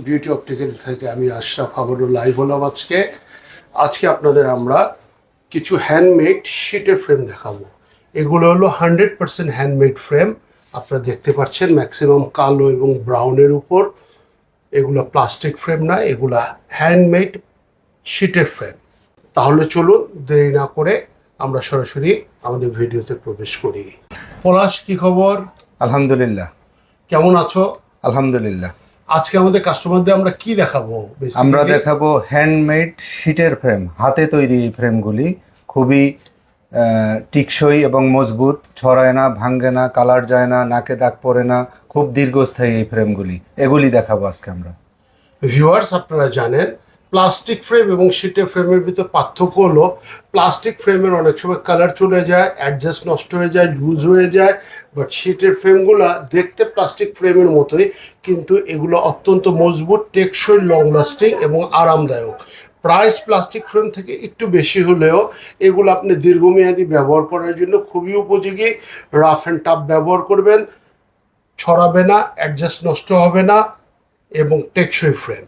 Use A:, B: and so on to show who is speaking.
A: Beauty optical থেকে আমি আশরাফ আবারও লাইভ হলাম আজকে আপনাদের আমরা কিছু হ্যান্ডমেড শীটের ফ্রেম দেখাবো। এগুলো হলো 100% হ্যান্ডমেড ফ্রেম। আপনারা দেখতে পাচ্ছেন ম্যাক্সিমাম কালো এবং ব্রাউনের উপর। এগুলো প্লাস্টিক ফ্রেম না, এগুলা হ্যান্ডমেড শীটের ফ্রেম। তাহলে চলুন দেরি না করে আমরা সরাসরি আমাদের ভিডিওতে প্রবেশ করি। পলাশ, কি খবর?
B: আলহামদুলিল্লাহ।
A: কেমন আছো?
B: আলহামদুলিল্লাহ।
A: আজকে আমাদের কাস্টমারদের আমরা কি দেখাবো?
B: আমরা দেখাবো হ্যান্ডমেড শীটের ফ্রেম, হাতে তৈরি এই ফ্রেমগুলি খুবই টিকসই এবং মজবুত, ছড়ায় না, ভাঙ্গে না, কালার যায় না, নাকে দাগ পড়ে না, খুব দীর্ঘস্থায়ী এই ফ্রেমগুলি। এগুলি দেখাবো আজকে আমরা।
A: ভিউয়ার্স, আপনারা জানেন প্লাস্টিক ফ্রেম এবং শীটের ফ্রেমের ভিতর পার্থক্য হলো প্লাস্টিক ফ্রেমের অনেক সময় কালার চলে যায়, অ্যাডজাস্ট নষ্ট হয়ে যায়, লুজ হয়ে যায়। বাট শীটের ফ্রেমগুলো দেখতে প্লাস্টিক ফ্রেমের মতোই, কিন্তু এগুলো অত্যন্ত মজবুত, টেকসই, লং লাস্টিং এবং আরামদায়ক। প্রাইস প্লাস্টিক ফ্রেম থেকে একটু বেশি হলেও এগুলো আপনি দীর্ঘমেয়াদী ব্যবহার করার জন্য খুবই উপযোগী। রাফ অ্যান্ড টাফ ব্যবহার করবেন, ছড়াবে না, অ্যাডজাস্ট নষ্ট হবে না এবং টেকসই ফ্রেম।